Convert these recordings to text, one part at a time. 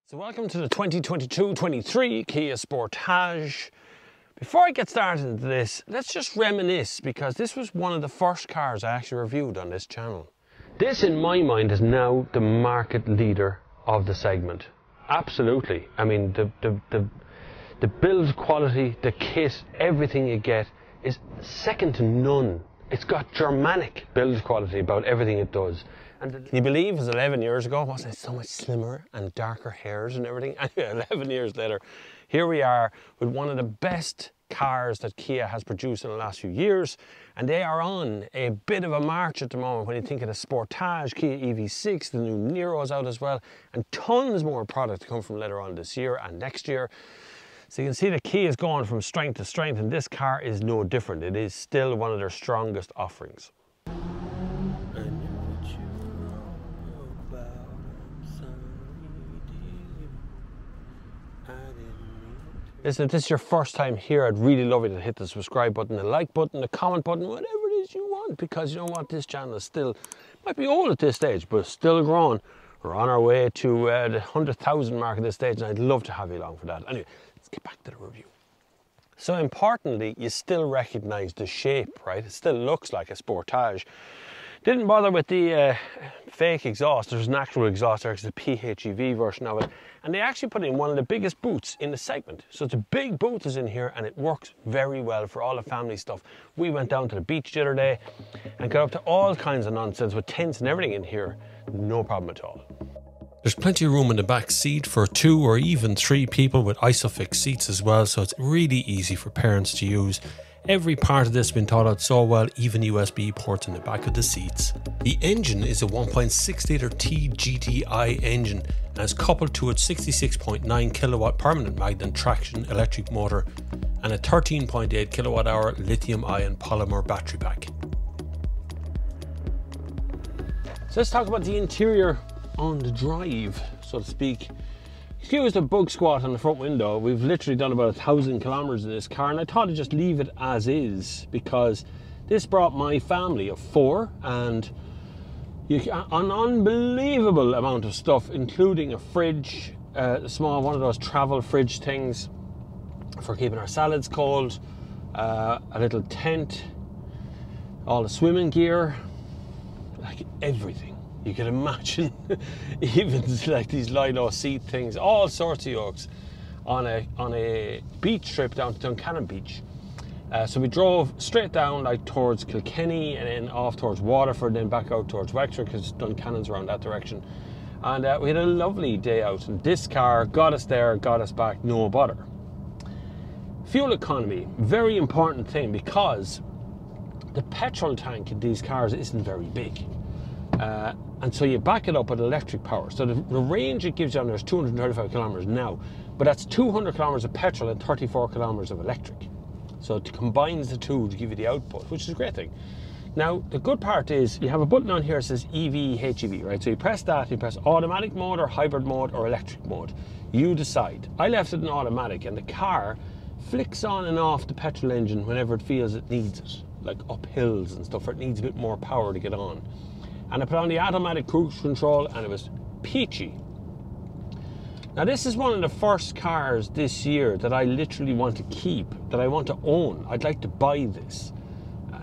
So welcome to the 2022-23 Kia Sportage. Before I get started into this, let's just reminisce because this was one of the first cars I actually reviewed on this channel. This, in my mind, is now the market leader of the segment. Absolutely. I mean, the build quality, the kit, everything you get is second to none. It's got Germanic build quality about everything it does. And can you believe it was 11 years ago? Wasn't it so much slimmer and darker hairs and everything? Anyway, 11 years later, here we are with one of the best cars that Kia has produced in the last few years. And they are on a bit of a march at the moment when you think of the Sportage, Kia EV6, the new Nero's out as well, and tons more product to come from later on this year and next year. So you can see the Kia is going from strength to strength, and this car is no different. It is still one of their strongest offerings. Listen, if this is your first time here, I'd really love you to hit the subscribe button, the like button, the comment button, whatever it is you want, because you know what, this channel is still, might be old at this stage, but still growing. We're on our way to the 100,000 mark at this stage, and I'd love to have you along for that. Anyway, let's get back to the review. So importantly, you still recognize the shape, right? It still looks like a Sportage. Didn't bother with the fake exhaust. There's an actual exhaust there, it's the PHEV version of it. And they actually put in one of the biggest boots in the segment. So it's a big boot is in here, and it works very well for all the family stuff. We went down to the beach the other day and got up to all kinds of nonsense with tents and everything in here. No problem at all. There's plenty of room in the back seat for 2 or even 3 people with ISOFIX seats as well, so it's really easy for parents to use. Every part of this has been thought out so well, even USB ports in the back of the seats. The engine is a 1.6 litre TGTI engine and is coupled to its 66.9 kilowatt permanent magnet traction electric motor and a 13.8 kilowatt hour lithium ion polymer battery pack. So let's talk about the interior on the drive, so to speak. Excuse the bug squat on the front window. We've literally done about 1,000 kilometers in this car, and I thought I'd just leave it as is because this brought my family of 4 and an unbelievable amount of stuff, including a fridge, a small one of those travel fridge things for keeping our salads cold, a little tent, all the swimming gear, like everything you could imagine. Even like these Lino seat things, all sorts of yokes on a beach trip down to Duncannon Beach. So we drove straight down like towards Kilkenny and then off towards Waterford, then back out towards Wexford because Duncannon's around that direction. And we had a lovely day out, and this car got us there, got us back, no bother. Fuel economy, very important thing, because the petrol tank in these cars isn't very big. And so you back it up with electric power. So the range it gives you on there is 235 kilometers now, but that's 200 kilometers of petrol and 34 kilometers of electric. So it combines the two to give you the output, which is a great thing. Now, the good part is you have a button on here that says EV, HEV, right? So you press that, you press automatic mode or hybrid mode or electric mode. You decide. I left it in automatic, and the car flicks on and off the petrol engine whenever it feels it needs it, like up hills and stuff, or it needs a bit more power to get on. And I put on the automatic cruise control, and it was peachy. Now, this is one of the first cars this year that I literally want to keep, that I want to own. I'd like to buy this.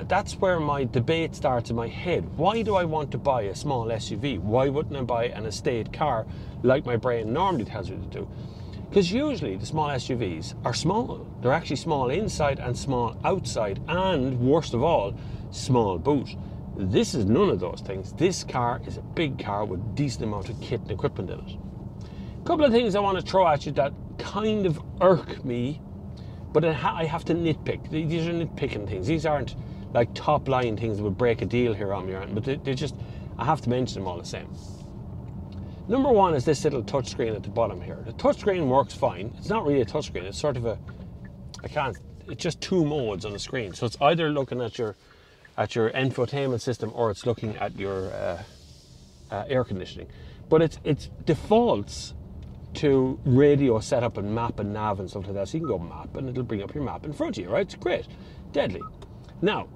That's where my debate starts in my head. Why do I want to buy a small SUV? Why wouldn't I buy an estate car like my brain normally tells me to do? Because usually the small SUVs are small. They're actually small inside and small outside, and worst of all, small boot. This is none of those things. This car is a big car with a decent amount of kit and equipment in it. A couple of things I want to throw at you that kind of irk me, but I have to nitpick. These are nitpicking things. These aren't like top line things that would break a deal here on me, but they just, I have to mention them all the same. Number one is this little touchscreen at the bottom here. The touchscreen works fine. It's not really a touchscreen. It's sort of it's just 2 modes on the screen. So it's either looking at your infotainment system, or it's looking at your air conditioning. But it's defaults to radio setup and map and nav and stuff like that. So you can go map and it'll bring up your map in front of you, right? It's great. Deadly. Now,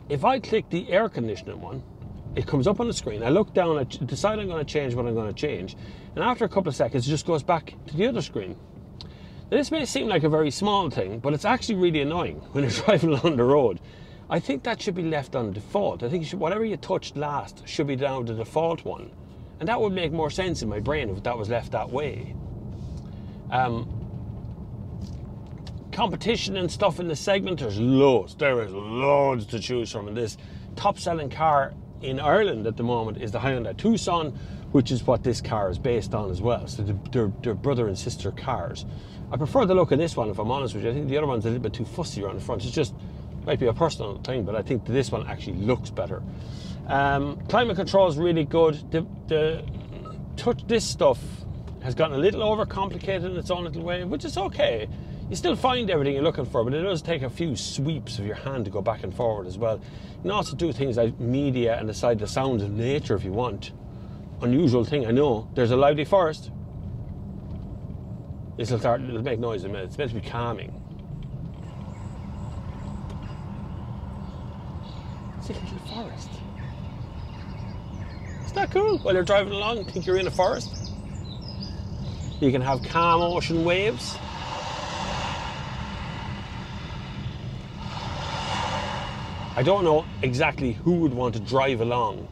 if I click the air conditioning one, it comes up on the screen. I look down, I decide I'm going to change what I'm going to change. And after a couple of seconds, it just goes back to the other screen. Now, this may seem like a very small thing, but it's actually really annoying when you're driving along the road. I think that should be left on default. I think whatever you touched last should be down the default one. And that would make more sense in my brain if that was left that way. Competition and stuff in the segment, there's loads. There is loads to choose from in this. Top selling car in Ireland at the moment is the Hyundai Tucson, which is what this car is based on as well. So they're brother and sister cars. I prefer the look of this one, if I'm honest with you. I think the other one's a little bit too fussy around the front. It's just, might be a personal thing, but I think this one actually looks better. Climate control is really good. This stuff has gotten a little overcomplicated in its own little way, which is okay. You still find everything you're looking for, but it does take a few sweeps of your hand to go back and forward as well. You can also do things like media and decide the sounds of nature if you want. Unusual thing, I know. There's a lively forest. It'll make noise in a minute. It's meant to be calming. It's a little forest. Isn't that cool? While you're driving along, think you're in a forest. You can have calm ocean waves. I don't know exactly who would want to drive along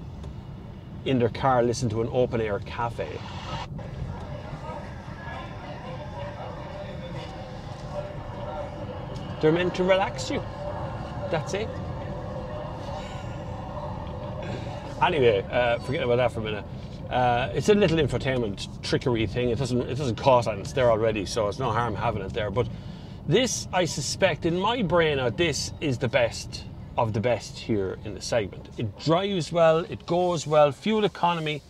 in their car, listen to an open air cafe. They're meant to relax you. That's it. Anyway, forget about that for a minute. It's a little infotainment trickery thing. It doesn't cost anything. It's there already, so it's no harm having it there. But this, I suspect, in my brain, this is the best of the best here in the segment. It drives well, it goes well, fuel economy.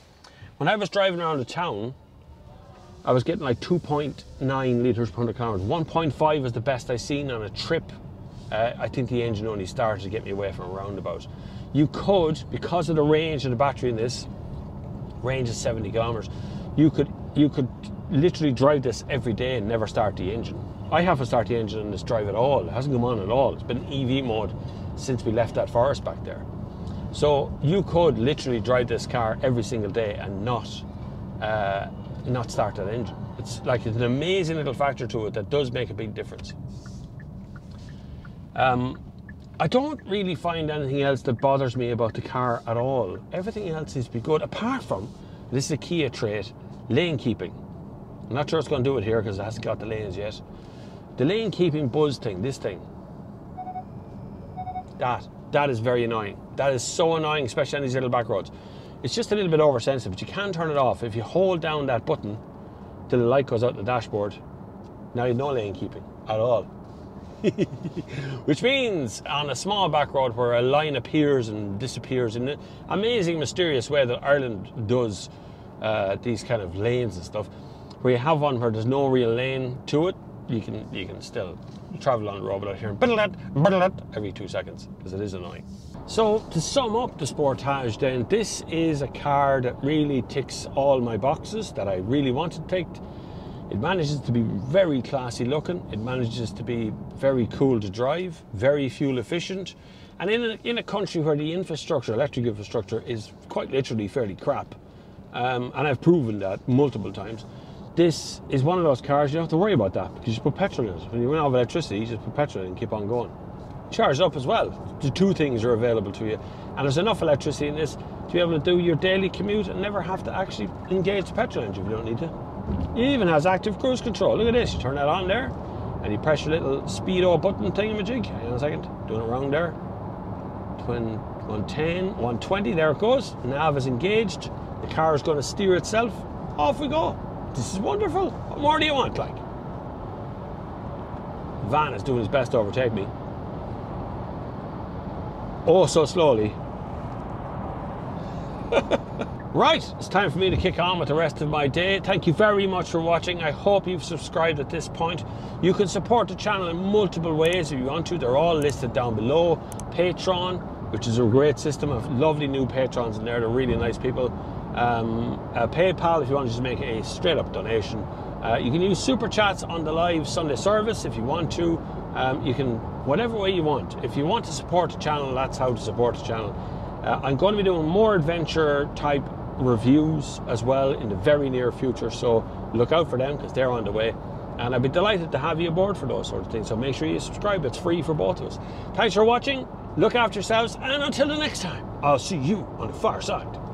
When I was driving around the town, I was getting like 2.9 litres per 100 kilometres. 1.5 is the best I've seen on a trip. I think the engine only started to get me away from a roundabout. You could, because of the range of the battery in this, range is 70 kilometres, you could literally drive this every day and never start the engine. I haven't started the engine in this drive at all. It hasn't come on at all. It's been EV mode since we left that forest back there. So you could literally drive this car every single day and not start that engine. It's an amazing little factor to it that does make a big difference. I don't really find anything else that bothers me about the car at all. Everything else seems to be good, apart from, this is a Kia trait, lane keeping. I'm not sure it's going to do it here because it hasn't got the lanes yet. The lane keeping buzz thing, this thing, that is very annoying. That is so annoying, especially on these little back roads. It's just a little bit oversensitive, but you can turn it off. If you hold down that button till the light goes out the dashboard, now you have no lane keeping at all. Which means on a small back road where a line appears and disappears in an amazing, mysterious way that Ireland does these kind of lanes and stuff, where you have one where there's no real lane to it, you can still travel on the road without hearing every 2 seconds, because it is annoying. So to sum up the Sportage then, this is a car that really ticks all my boxes that I really wanted ticked. It manages to be very classy looking, it manages to be very cool to drive, very fuel efficient, and in a country where the infrastructure, electric infrastructure, is quite literally fairly crap, and I've proven that multiple times. This is one of those cars you don't have to worry about that, because you just put petrol in it. When you run out of electricity, you just put petrol in and keep on going. Charge up as well. The two things are available to you, and there's enough electricity in this to be able to do your daily commute and never have to actually engage the petrol engine if you don't need to. It even has active cruise control. Look at this, you turn that on there and you press your little speedo button thingamajig. Hang on a second, doing it wrong there. 110, 120, there it goes. Nav is engaged. The car is going to steer itself. Off we go. This is wonderful. What more do you want, like? Van is doing his best to overtake me. Oh, so slowly. Right, it's time for me to kick on with the rest of my day. Thank you very much for watching. I hope you've subscribed at this point. You can support the channel in multiple ways if you want to. They're all listed down below. Patreon, which is a great system of lovely new patrons in there. They're really nice people. PayPal if you want to just make a straight up donation. You can use super chats on the live Sunday service if you want to. You can, whatever way you want. If you want to support the channel, that's how to support the channel. I'm going to be doing more adventure type reviews as well in the very near future, so look out for them because they're on the way, and I'd be delighted to have you aboard for those sort of things. So make sure you subscribe, it's free for both of us. Thanks for watching, look after yourselves, and until the next time, I'll see you on the far side.